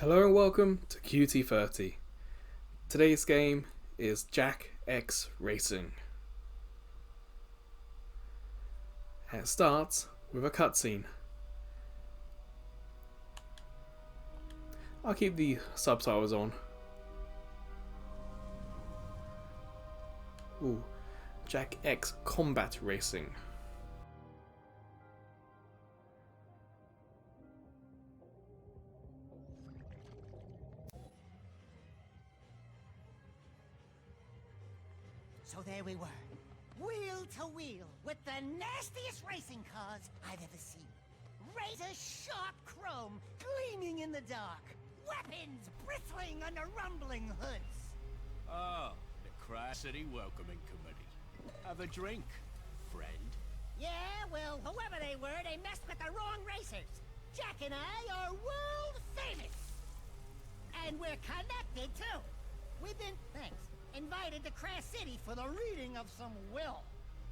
Hello and welcome to QT30. Today's game is Jak X Racing. And it starts with a cutscene. I'll keep the subtitles on. Ooh, Jak X Combat Racing. So there we were, wheel to wheel, with the nastiest racing cars I've ever seen. Razor-sharp chrome gleaming in the dark, weapons bristling under rumbling hoods. Oh, the Cry City Welcoming Committee. Have a drink, friend. Yeah, well, whoever they were, they messed with the wrong racers. Jak and I are world famous. And we're connected, too. We've been, invited to Crash City for the reading of some will.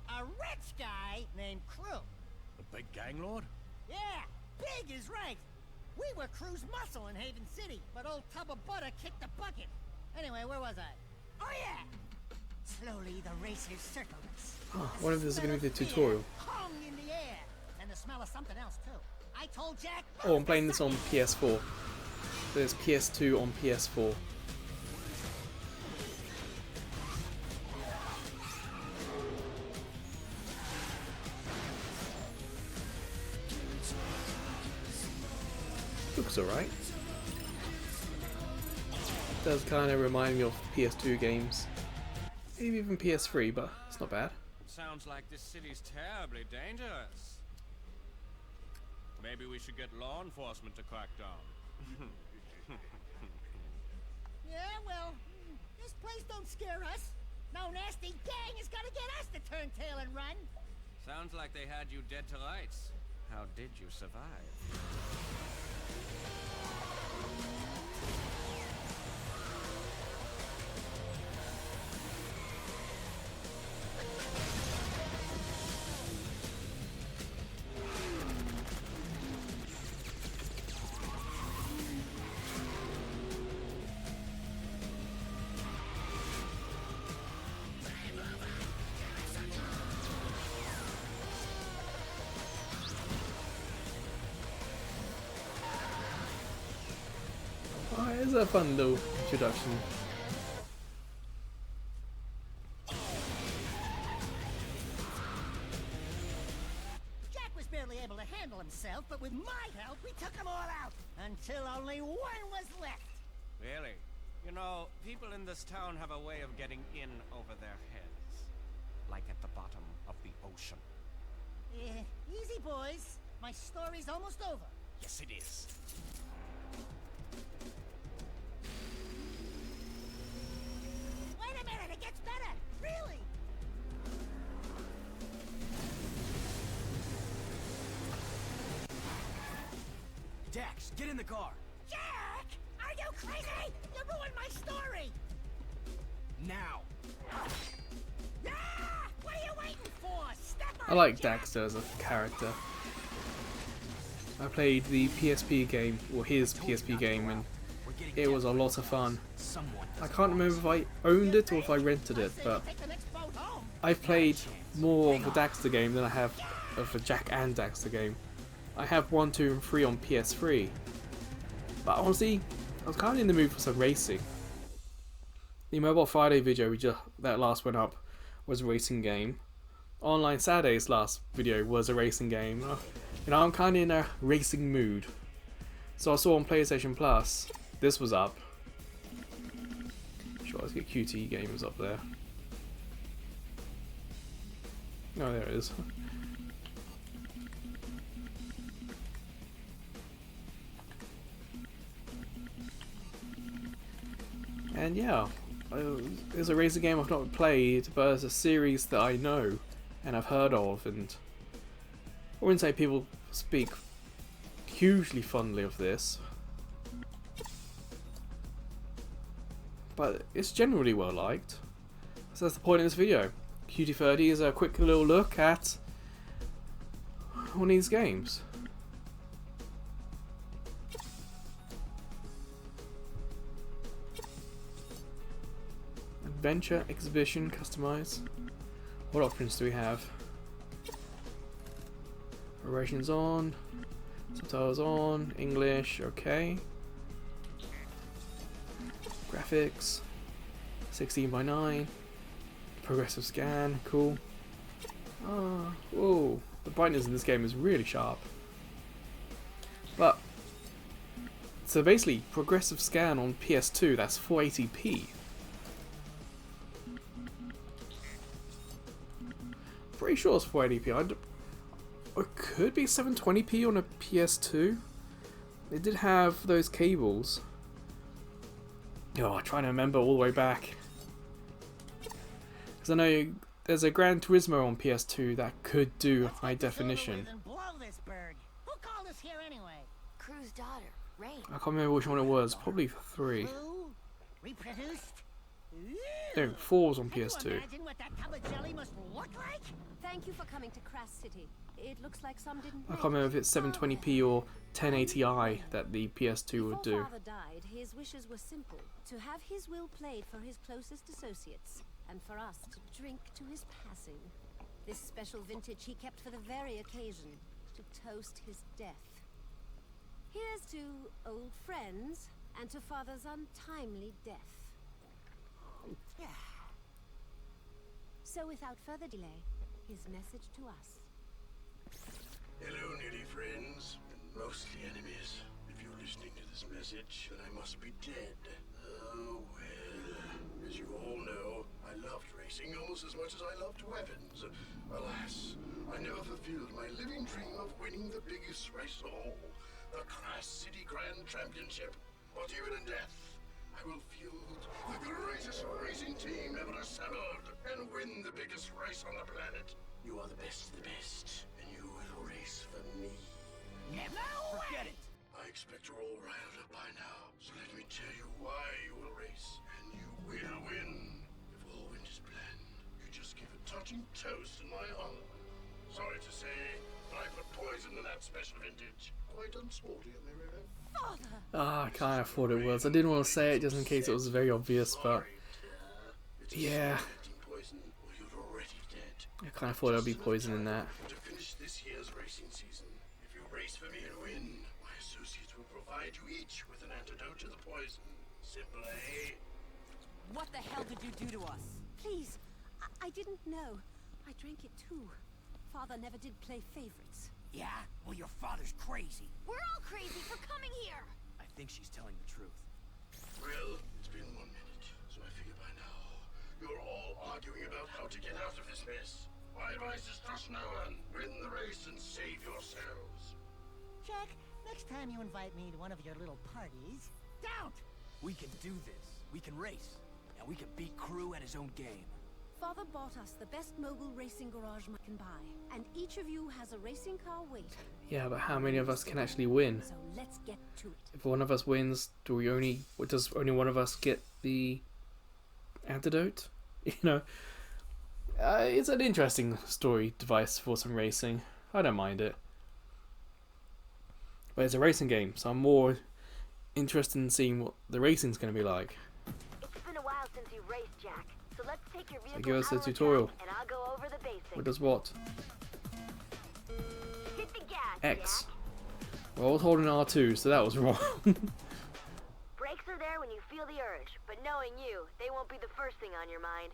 A rich guy named Crew. The big gang lord? Yeah, big is right. We were Crew's muscle in Haven City, but old Tub of Butter kicked the bucket. Anyway, where was I? Oh yeah! Slowly the racers circled us. Oh, I wonder if this is going to be the tutorial. Hung in the air, and the smell of something else too. I told Jak. Oh, I'm playing this on PS4. There's PS2 on PS4. Looks alright. Does kind of remind me of PS2 games. Maybe even PS3, but it's not bad. Sounds like this city's terribly dangerous. Maybe we should get law enforcement to crack down. Yeah, well, this place don't scare us. No nasty gang is gonna get us to turn tail and run. Sounds like they had you dead to rights. How did you survive? Oh, it's a fun little introduction. Jak was barely able to handle himself, but with my help, we took them all out. Until only one was left. Really? You know, people in this town have a way of getting in over their heads. Like at the bottom of the ocean. Easy, boys. My story's almost over. Yes, it is. Wait a minute, it gets better. Really? Dax, get in the car! Jak! Are you crazy? You ruined my story! Now! Ah! What are you waiting for? Step on I like it, Jak! Daxter as a character. I played the PSP game, or his PSP game, and it was a lot of fun. I can't remember if I owned it or if I rented it, but Take the next boat home. I've played more of the Daxter game than I have of the Jak and Daxter game. I have 1, 2 and 3 on PS3. But honestly, I was kind of in the mood for some racing. The Mobile Friday video that last went up was a racing game. Online Saturday's last video was a racing game. You know, I'm kind of in a racing mood. So I saw on PlayStation Plus, this was up. Sure, let's get QT Games up there. Oh, there it is. And yeah, it's a racing game I've not played, but it's a series that I know and I've heard of, and I wouldn't say people speak hugely fondly of this, but it's generally well liked. So that's the point of this video. QT30 is a quick little look at one of these games. Adventure, Exhibition, Customize. What options do we have? Narration's on. Subtitles on. English, okay. Graphics. 16:9. Progressive scan, cool. Ah, whoa. The brightness in this game is really sharp. But, so basically, progressive scan on PS2, that's 480p. Pretty sure it's 480p. It could be 720p on a PS2. It did have those cables. Oh, I'm trying to remember all the way back. Because I know there's a Gran Turismo on PS2 that could do high definition. Blow this bird. Who called us here anyway? Crew's daughter, Rain. I can't remember which one it was. Probably 3. Who? Reproduced? No, 4 was on Can you PS2. imagine what that tub of jelly must look like? Thank you for coming to Crass City. It looks like some didn't I make can't remember it. if it's 720p or 1080i that the PS2 would do. Before Father died, his wishes were simple: to have his will played for his closest associates, and for us to drink to his passing. This special vintage he kept for the very occasion, to toast his death. Here's to old friends, and to Father's untimely death. So without further delay, his message to us. Hello, nearly friends, and mostly enemies. If you're listening to this message, then I must be dead. Oh, well. As you all know, I loved racing almost as much as I loved weapons. Alas, I never fulfilled my living dream of winning the biggest race of all, the Crass City Grand Championship. But even in death, I will field the greatest racing team ever assembled and win the biggest race on the planet. You are the best of the best, and you will race for me. Forget it. I expect you're all riled up by now, so let me tell you why you will race, and you will win. If all went as planned, you just give a touching toast in my honor. Sorry to say, but I put poison in that special vintage. Quite unsporty of me, really. Ah, I kind of thought it was. I didn't want to say it just in case it was very obvious, but It's yeah, poison, or you're already dead. I kind of thought there would be poison in that. To finish this year's racing season, if you race for me and win, my associates will provide you each with an antidote to the poison. Simple, eh? What the hell did you do to us? Please, I didn't know. I drank it too. Father never did play favorites. Yeah? Well, your father's crazy. We're all crazy for coming here. I think she's telling the truth. Well, it's been 1 minute, so I figure by now you're all arguing about how to get out of this mess. My advice is trust no one, win the race, and save yourselves. Jack, next time you invite me to one of your little parties, don't! We can do this. We can race. And we can beat Crew at his own game. Father bought us the best mobile racing garage we can buy, and each of you has a racing car waiting. Yeah, but how many of us can actually win? So let's get to it. If one of us wins, does only one of us get the antidote? You know, it's an interesting story device for some racing. I don't mind it, but it's a racing game, so I'm more interested in seeing what the racing's going to be like. It's been a while since you raced, Jack. So let's take your vehicle give us out a on the tutorial. track, and I'll go over the basics. What does what? Hit the gas, X. Jack. Well, I was holding R2, so that was wrong. Brakes are there when you feel the urge, but knowing you, they won't be the first thing on your mind.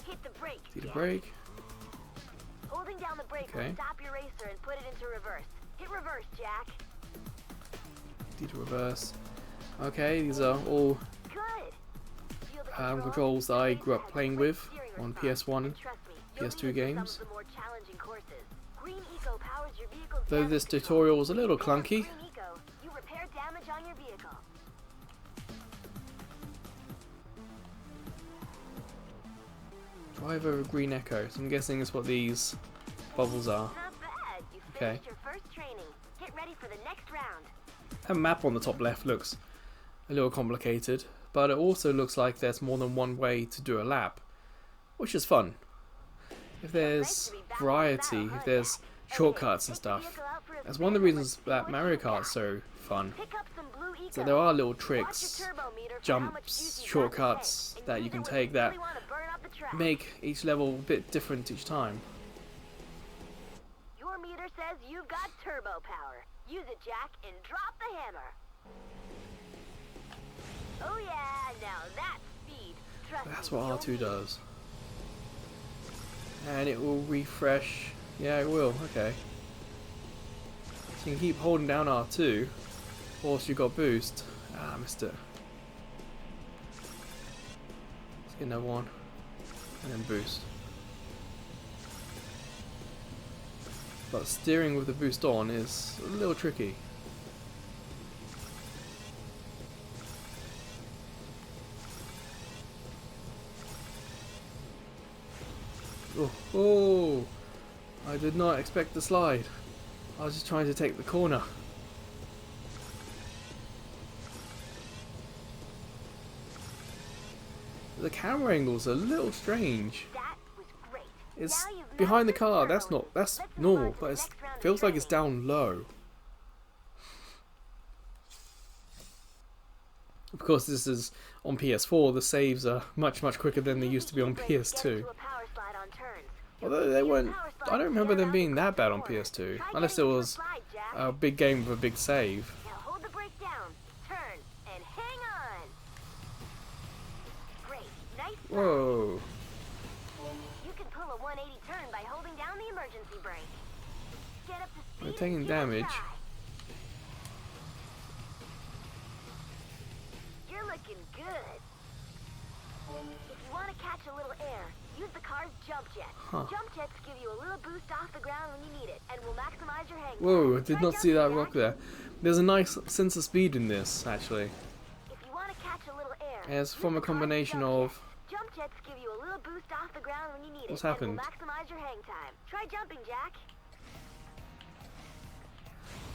Hit the brake. See the Jack. brake. Holding down the brake Okay. will stop your racer and put it into reverse. Hit reverse, Jack. D to reverse. Okay, these are all Good. Feel the controls that I grew up Has playing quick with steering on response, PS1, and trust me, you'll PS2 need it for games. some of the more challenging courses. Green Eco powers your vehicle's Though damage this control. tutorial was a little With clunky. Green Eco, you repair damage on your vehicle. Drive over Green Echo. So I'm guessing it's what these bubbles are. Not bad. You Okay. finished your first training. Get ready for the next round. That map on the top left looks a little complicated, but it also looks like there's more than one way to do a lap, which is fun. If there's variety, if there's shortcuts and stuff, that's one of the reasons that Mario Kart's so fun. Pick up some blue So there are little tricks, jumps, shortcuts that you can take that make each level a bit different each time. Your meter says you've got turbo power. Use it, Jak, and drop the hammer. Oh yeah, now that's speed. Trust That's me, what you'll R2 need it. does. And it will refresh. Yeah, it will. Okay. So you can keep holding down R2 whilst you got boost. Ah, I missed it. Let's get another one. And then boost. But steering with the boost on is a little tricky. Oh, oh! I did not expect the slide. I was just trying to take the corner. The camera angle's a little strange. That was great. It's Now you've behind the mastered car. turbo. That's Let's move on normal, to but the it next round of feels like it's training. down low. Of course, this is on PS4. The saves are much quicker than they used to be on PS2. Although they weren't, I don't remember them being that bad on PS2, unless it was a big game with a big save. Now hold the brake down, turn, and hang on. Great, nice slide. Whoa! You can pull a 180 turn by holding down the emergency brake. Get up to speed. We're and taking give it a damage. try. You're looking good. If you want to catch a little air, use the car's jump jet. Huh. Jump jets give you a little boost off the ground when you need it, and will maximize your hang time. Whoa! I did Try not see that jumping, rock Jak. there. There's a nice sense of speed in this, actually. If you want to catch a little air, And it's use from the a car's combination jump of. jet. Jump jets give you a little boost off the ground when you need What's it, happened? and will maximize your hang time. Try jumping, Jak.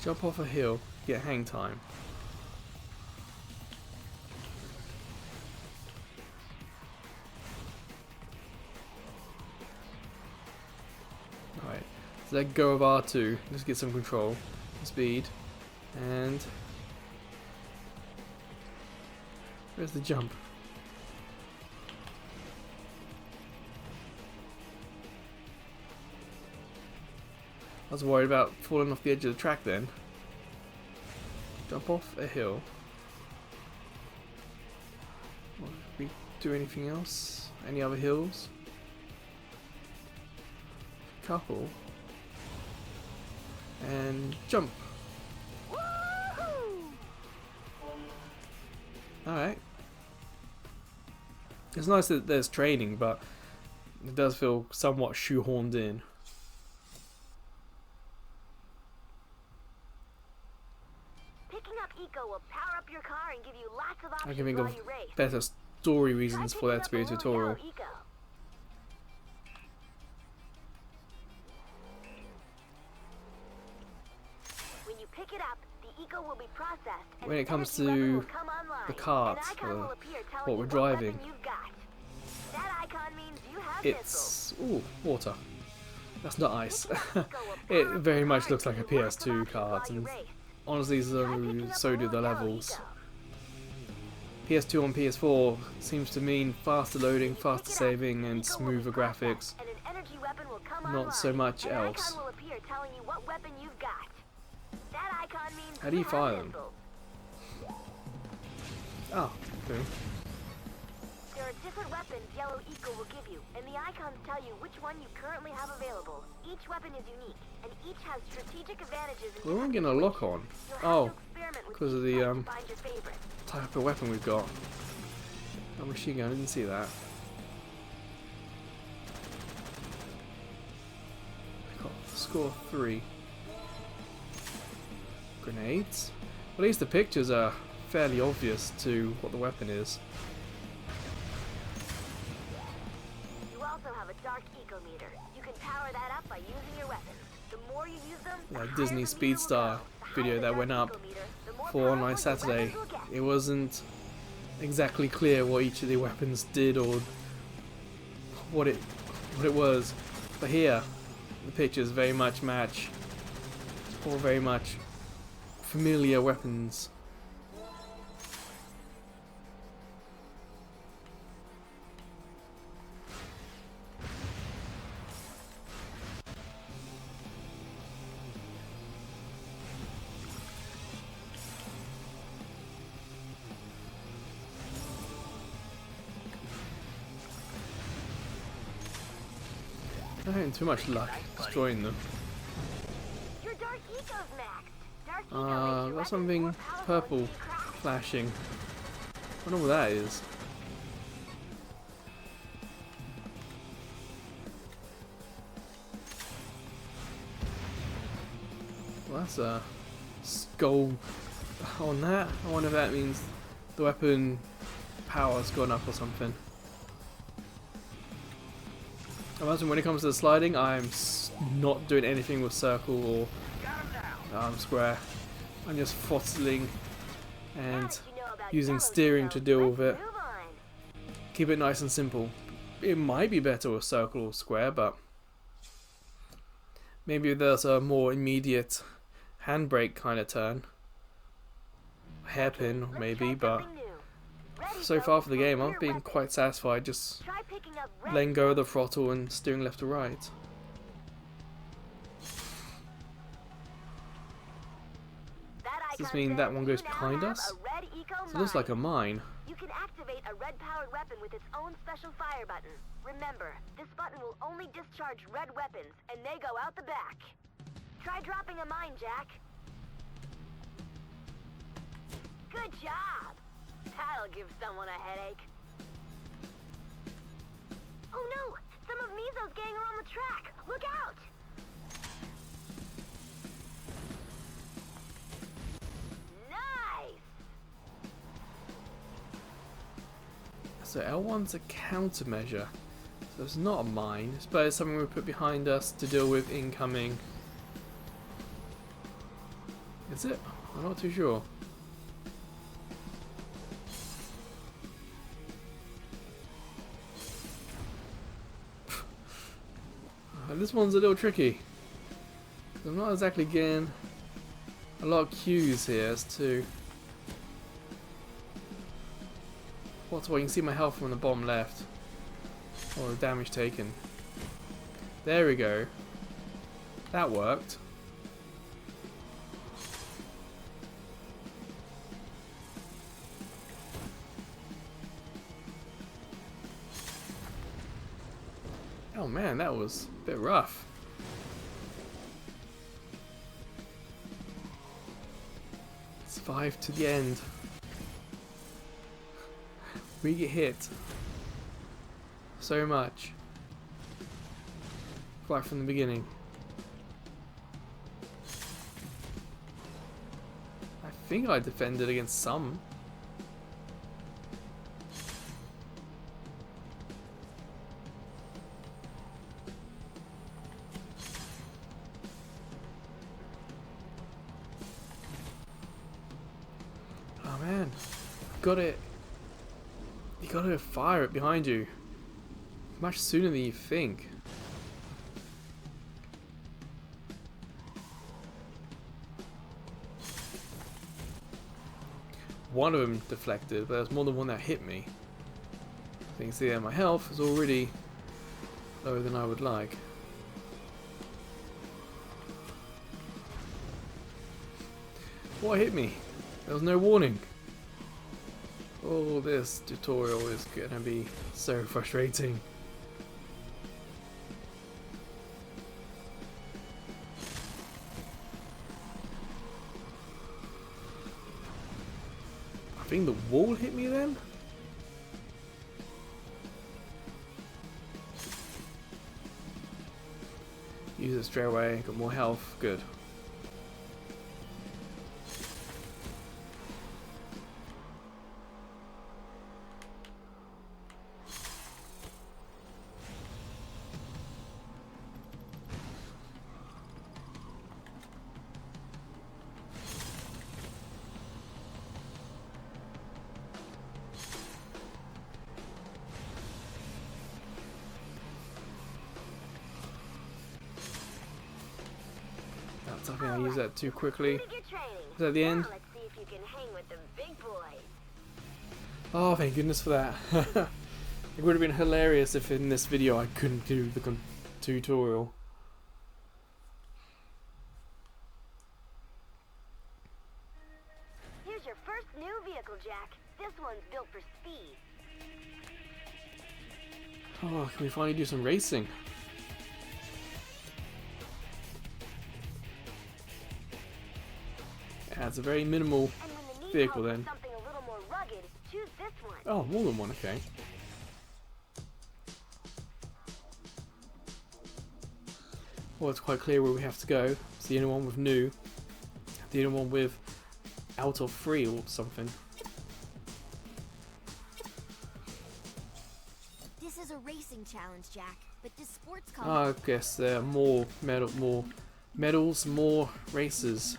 Jump off a hill, get hang time. Alright, so let go of R2, let's get some control, speed, and where's the jump? I was worried about falling off the edge of the track then. Jump off a hill. Did we do anything else? Any other hills? Couple. And jump. Alright. It's nice that there's training, but it does feel somewhat shoehorned in. Picking up Eco will power up your car and give you lots of I options can think while of you race. better story Try reasons for picking that to be a up a little tutorial. yellow Eco. When you pick it up, the Eco will be processed, and When it an comes energy weapon to will come online. the cart, An icon will appear telling what you we're what driving, weapon you've got. That icon means you have missiles. it's ooh, water. That's not ice. Picking up Eco will It power up very your much car looks and like a give you lots of PS2 options card, while you and race. honestly, Try picking up so a do the little yellow levels. Eco. PS2 on PS4 seems to mean faster loading, faster Pick it up, saving, the and Eco will be smoother processed, graphics. and an energy weapon will come Not so online. much An else. icon will appear telling you what weapon you've got. That icon means How do you have fire them? missiles. Oh, okay. There are different weapons Yellow Eco will give you, and the icons tell you which one you currently have available. Each weapon is unique, and each has strategic advantages. We weren't getting a lock on. You'll have Oh, to experiment with because of each the type to find your favorite. type of weapon we've got. A machine gun, I didn't see that. Got score 3. Grenades? At least the pictures are fairly obvious to what the weapon is. You also have a dark eco meter. You can power that up by using your weapons. The more you use them, the That higher Disney the meter Speed will Star go. The higher video the that dark went up eco meter, the more for powerful Online your Saturday, weapons will get. it wasn't exactly clear what each of the weapons did or what it was. But here, the pictures very much match, all very much familiar weapons. I'm having too much luck destroying them. Your Dark Eco's maxed. Dark Eco makes your Got weapons something more powerful purple if you crash. flashing. I wonder what that is. Well, that's a skull on that. I wonder if that means the weapon power's gone up or something. I imagine when it comes to the sliding, I'm not doing anything with circle or square. I'm just throttling and using steering to deal with it. Keep it nice and simple. It might be better with circle or square, but maybe there's a more immediate handbrake kind of turn. Hairpin maybe, but so far for the game I've been quite satisfied just letting go of the throttle and steering left to right. Does this mean that one goes behind us? So it looks like a mine. You can activate a red-powered weapon with its own special fire button. Remember, this button will only discharge red weapons, and they go out the back. Try dropping a mine, Jack. Good job! That'll give someone a headache. Oh no! Some of Mizo's gang are on the track! Look out! Nice! So L1's a countermeasure. So it's not a mine, but it's something we put behind us to deal with incoming. Is it? I'm not too sure. This one's a little tricky. I'm not exactly getting a lot of cues here as to what's what. You can see my health from the bottom left, or the damage taken. There we go. That worked. Oh man, that was a bit rough. Survive to the end. We get hit so much right from the beginning. I think I defended against some. Oh man, got it. You gotta fire it behind you much sooner than you think. One of them deflected, but there's more than one that hit me. So you can see that my health is already lower than I would like. What hit me? There was no warning. Oh, this tutorial is gonna be so frustrating. I think the wall hit me then? Use it straight away, got more health, good. I think I used that too quickly. Is that the end? Let's see if you can hang with the big boys. Oh, thank goodness for that. It would have been hilarious if in this video I couldn't do the tutorial. Here's your first new vehicle, Jack. This one's built for speed. Oh, can we finally do some racing? it's a very minimal And when the need vehicle calls for then. something a little more rugged, choose this one. Oh, more than one, okay. Well, it's quite clear where we have to go. It's the only one with new. The only one with out of 3 or something. This is a racing challenge, Jack. But does sports I combat? guess there are more medals, more races.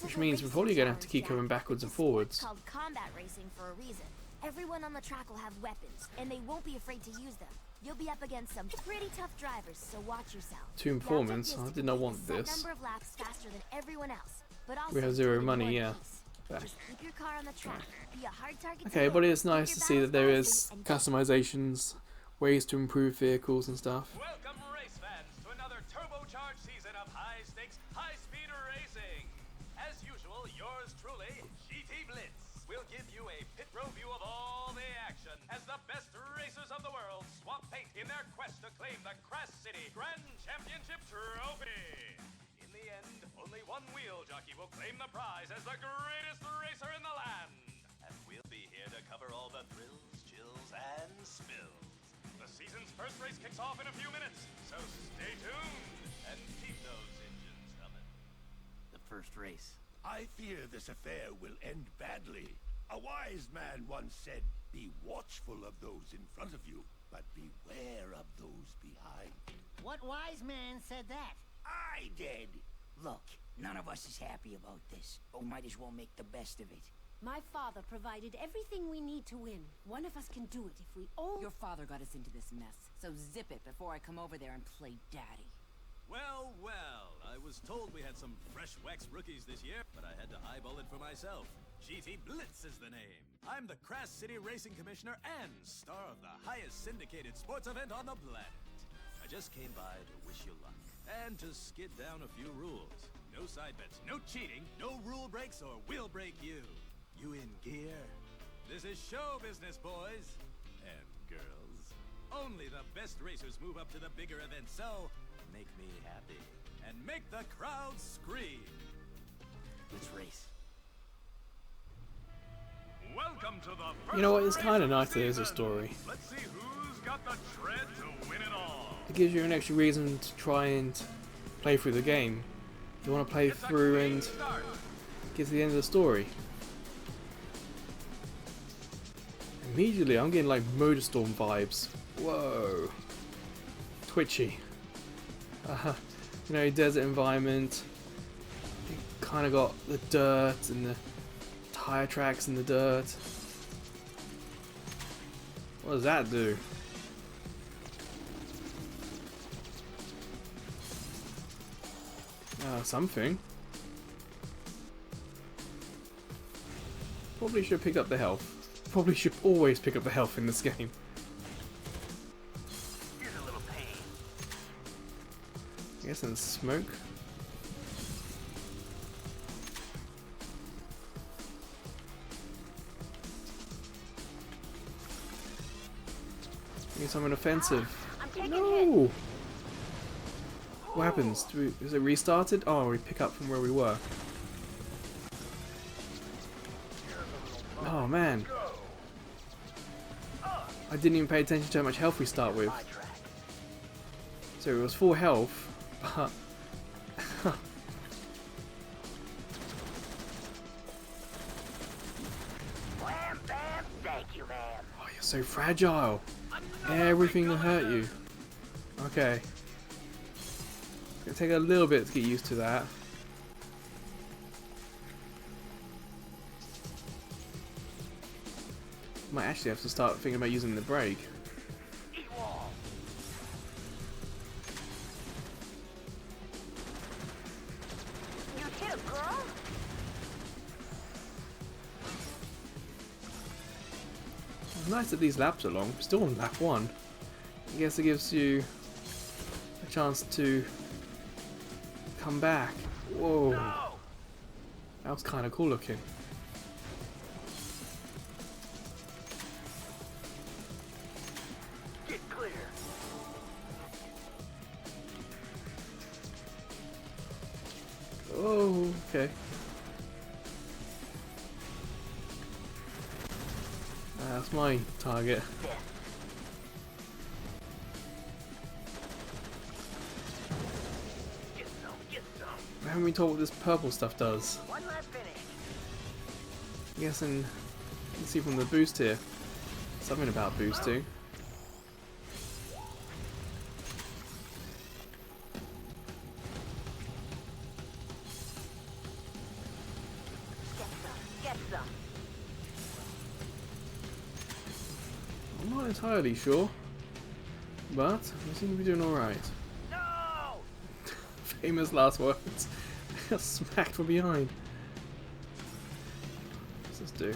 Which means we're probably going to have to keep going backwards and forwards. It's called combat racing for a reason. Everyone on the track will have weapons, and they won't be afraid to use them. You'll be up against some pretty tough drivers, so watch yourself. Team performance. I did not want this. Number of laps faster than everyone else, but also We have 0 in money, one yeah. piece. Back. Just keep your car on the track. Be a hard target to Okay, hit, but it's keep nice your to see that there balance is balancing, and customizations, ways to improve vehicles and stuff. Welcome, race fans, to another turbocharged season of high-stakes, high-speed racing. As usual, yours truly, GT Blitz, will give you a pit row view of all the action as the best racers of the world swap paint in their quest to claim the Crass City Grand Championship Trophy. In the end, only one wheel jockey will claim the prize as the greatest racer in the land. And we'll be here to cover all the thrills, chills, and spills. The season's first race kicks off in a few minutes, so stay tuned and keep those engines humming. The first race. I fear this affair will end badly. A wise man once said, be watchful of those in front of you, but beware of those behind. What wise man said that? I did. Look, none of us is happy about this, but we might as well make the best of it. My father provided everything we need to win. One of us can do it if we all... Your father got us into this mess, so zip it before I come over there and play daddy. Well, well, I was told we had some fresh wax rookies this year, but I had to eyeball it for myself. GT Blitz is the name. I'm the Crass City Racing Commissioner and star of the highest syndicated sports event on the planet. I just came by to wish you luck, and to skid down a few rules. No side bets, no cheating, no rule breaks, or we'll break you. You in gear? This is show business, boys and girls. Only the best racers move up to the bigger events, so make me happy and make the crowd scream. Let's race. Welcome to the You know what, it's kind of nice that there's a story. Let's see who's got the tread to win it all. It gives you an extra reason to try and play through the game. You want to play through and get to the end of the story. Immediately I'm getting like Motorstorm vibes. Whoa. Twitchy. You know, desert environment. You kind of got the dirt and the tire tracks in the dirt. What does that do? Something. Probably should pick up the health. Probably should always pick up the health in this game. Here's a little pain. I guess in smoke. Need something offensive. I'm taking hits. No! What happens? Is it restarted? Oh, we pick up from where we were. Oh man. I didn't even pay attention to how much health we start with. So it was full health, but... Wham, bam, thank you, ma'am. Oh, you're so fragile. Everything will hurt you. Okay. It's gonna take a little bit to get used to that. Might actually have to start thinking about using the brake. You hit a girl? It's nice that these laps are long. We're still on lap 1. I guess it gives you a chance to come back. Whoa. That was kind of cool looking. Get clear. Oh, okay. That's my target. I haven't been told what this purple stuff does. One last finish. I guess you can see from the boost here. Something about boosting. Get some. I'm not entirely sure, but we seem to be doing alright. No! Famous last words. Got smacked from behind. What's this do?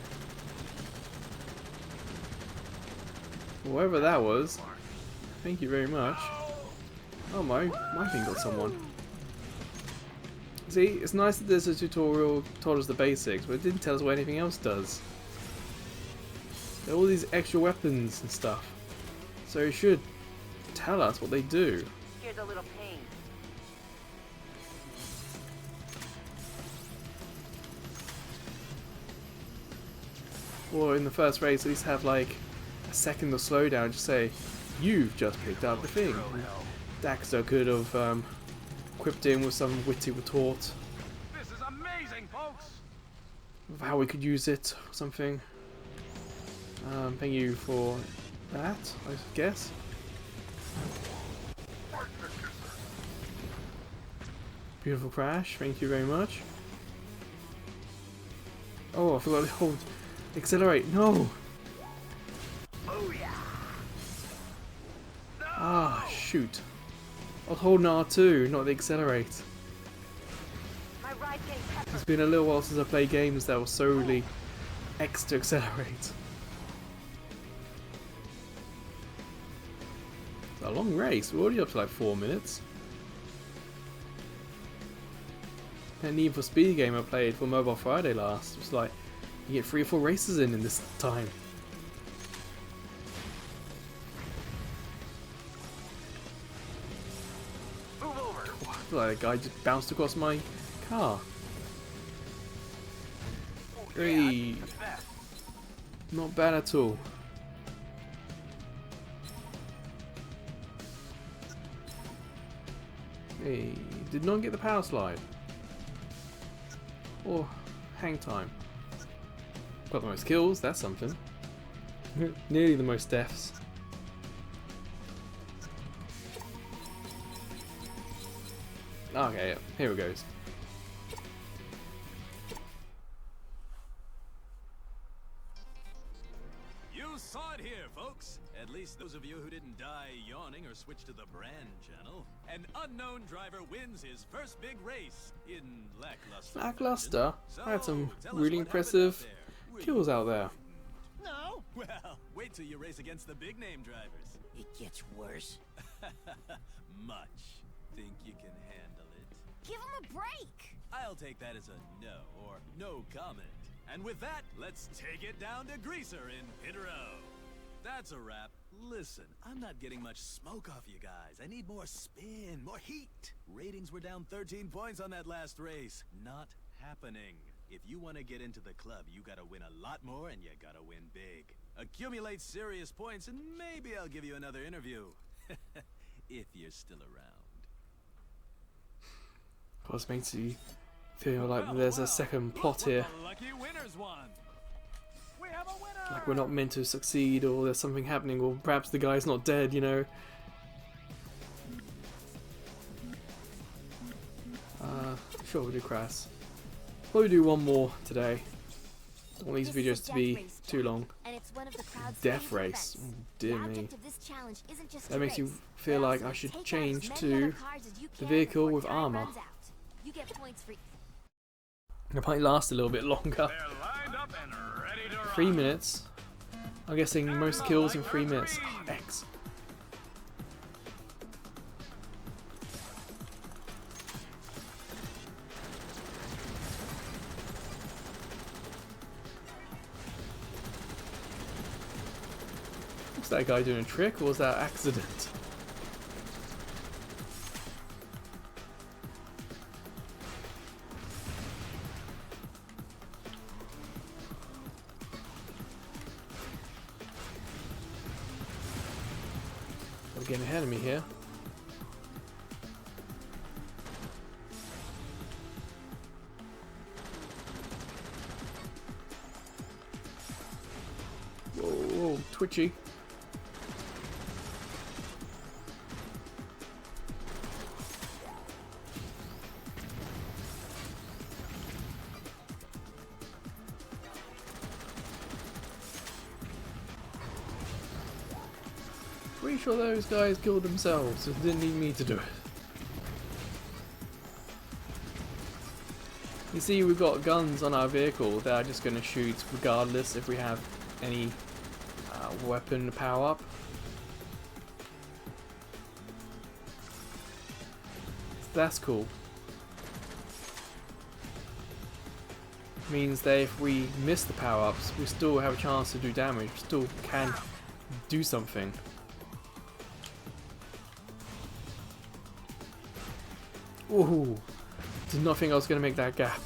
Whoever that was, thank you very much. Oh my thing got someone. See, it's nice that there's a tutorial told us the basics, but it didn't tell us what anything else does. There are all these extra weapons and stuff, so it should tell us what they do. Here's a little pain. Or in the first race, at least have like a second of slowdown. Just say, "You've just picked up the thing." Daxter could have quipped in with some witty retort This is amazing, folks! of how we could use it or something. Thank you for that, I guess. Beautiful crash, thank you very much. Oh, I forgot to hold accelerate. No! Oh yeah. Ah, shoot. I was holding R2, not the accelerate. My ride's getting peppered. It's been a little while since I played games that were solely X to accelerate. It's a long race, we're already up to like 4 minutes. That Need for Speed game I played for Mobile Friday last was like, you get 3 or 4 races in this time. Move over. I feel like a guy just bounced across my car. Hey, not bad at all. Hey, did not get the power slide. Or hang time. Got the most kills, that's something. Nearly the most deaths. Okay, here it goes. You saw it here, folks. At least those of you who didn't die yawning or switch to the brand channel. An unknown driver wins his first big race in lackluster. Lackluster? So, I had some tell us really what happened impressive out there. Were kills you out there. No. Well, wait till you race against the big name drivers. It gets worse. Much. Think you can handle it? Give him a break! I'll take that as a no or no comment. And with that, let's take it down to Greaser in Pit Row. That's a wrap. Listen, I'm not getting much smoke off you guys. I need more spin, more heat. Ratings were down 13 points on that last race. Not happening. If you want to get into the club, you gotta win a lot more and you gotta win big. Accumulate serious points and maybe I'll give you another interview. If you're still around. Of course, makes you feel like there's a second plot here. Lucky winners won. We have a winner. Like we're not meant to succeed, or there's something happening, or perhaps the guy's not dead, you know. Sure, we'll do Crass. Probably do one more today. Don't want these videos to be too long. And it's one of the crowd's Death favorite race. events. Oh, dear The me. object of this challenge isn't just That to makes you race, feel but like also I should take out change as many to other cars as you the can vehicle before with time armor. runs out. You get points for It might last a little bit longer. They're lined up and ready to 3 rock. minutes. I'm guessing most kills in 3 minutes. Oh, X. Was that guy doing a trick or was that accident? getting ahead of me here. Whoa, whoa, twitchy. Pretty sure those guys killed themselves, so didn't need me to do it. You see, we've got guns on our vehicle that are just going to shoot regardless if we have any weapon power up. That's cool. Means that if we miss the power ups, we still have a chance to do damage. We still can do something. Ooh, did not think I was going to make that gap.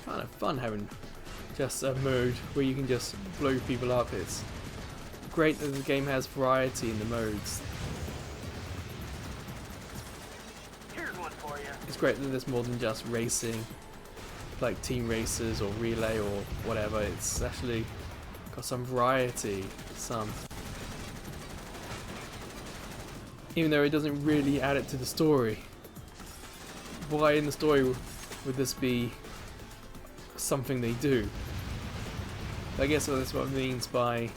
Kind of fun having just a mode where you can just blow people up. It's great that the game has variety in the modes. Here's one for you. It's great that there's more than just racing, like team races or relay or whatever. It's actually got some variety, even though it doesn't really add it to the story. Why in the story would this be something they do? I guess that's what it means by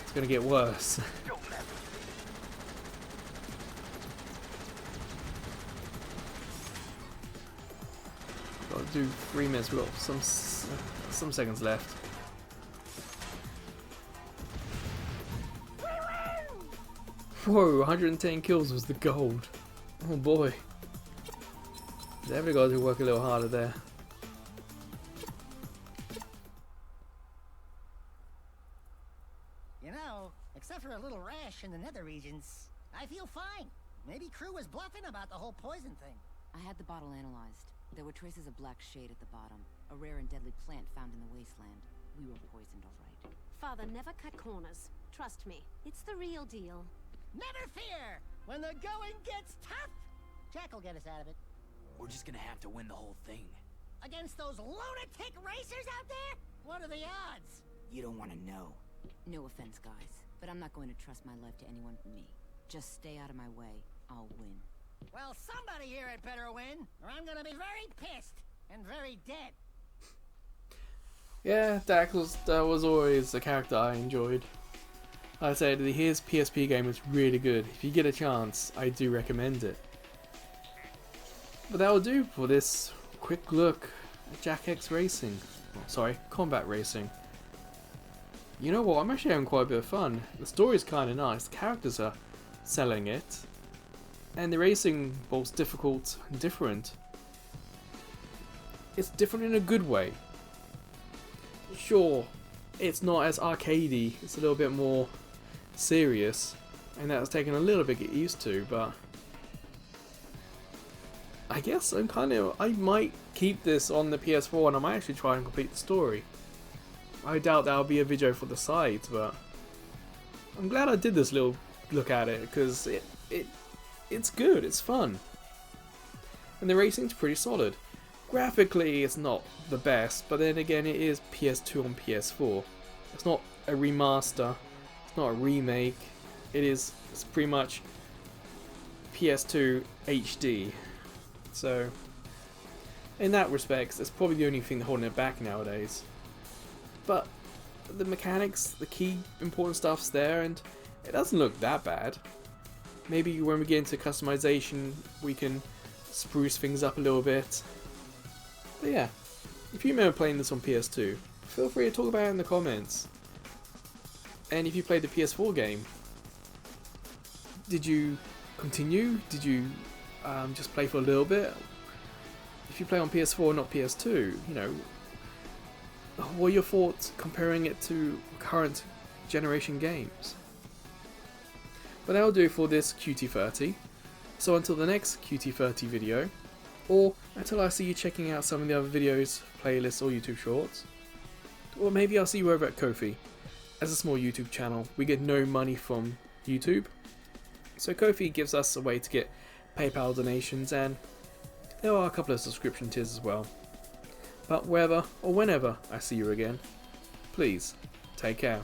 it's gonna get worse. Got to do 3 minutes. We've got some seconds left. Whoa, 110 kills was the gold. Oh boy. Definitely got to work a little harder there. You know, except for a little rash in the nether regions, I feel fine. Maybe Crew was bluffing about the whole poison thing. I had the bottle analyzed. There were traces of black shade at the bottom, a rare and deadly plant found in the wasteland. We were poisoned, all right. Father, never cut corners. Trust me, it's the real deal. Never fear! When the going gets tough, Jack will get us out of it. We're just gonna have to win the whole thing. Against those lunatic racers out there? What are the odds? You don't want to know. No offense, guys, but I'm not going to trust my life to anyone but me. Just stay out of my way. I'll win. Well, somebody here had better win, or I'm gonna be very pissed and very dead. Yeah, Dax was always a character I enjoyed. Like I said, his PSP game is really good. If you get a chance, I do recommend it. But that will do for this quick look at Jak X Racing. Oh, sorry, Combat Racing. You know what, I'm actually having quite a bit of fun. The story's kind of nice, the characters are selling it. And the racing, both difficult and different. It's different in a good way. Sure, it's not as arcadey, it's a little bit more serious, and that's taken a little bit to get used to, but I guess I might keep this on the PS4 and I might actually try and complete the story. I doubt that'll be a video for the site, but I'm glad I did this little look at it, because it's good, it's fun. And the racing's pretty solid. Graphically, it's not the best, but then again, it is PS2 on PS4. It's not a remaster, it's not a remake, it's pretty much PS2 HD. So, in that respect, it's probably the only thing holding it back nowadays. But the mechanics, the key important stuff's there, and it doesn't look that bad. Maybe when we get into customization, we can spruce things up a little bit. But yeah, if you remember playing this on PS2, feel free to talk about it in the comments. And if you played the PS4 game, Did you continue? Did you just play for a little bit? If you play on PS4, not PS2, you know, what are your thoughts comparing it to current generation games? But that'll do for this QT30. So until the next QT30 video, or until I see you checking out some of the other videos, playlists or YouTube shorts, or maybe I'll see you over at Ko-fi. As a small YouTube channel, we get no money from YouTube, so Ko-fi gives us a way to get PayPal donations, and there are a couple of subscription tiers as well. But wherever or whenever I see you again, please take care.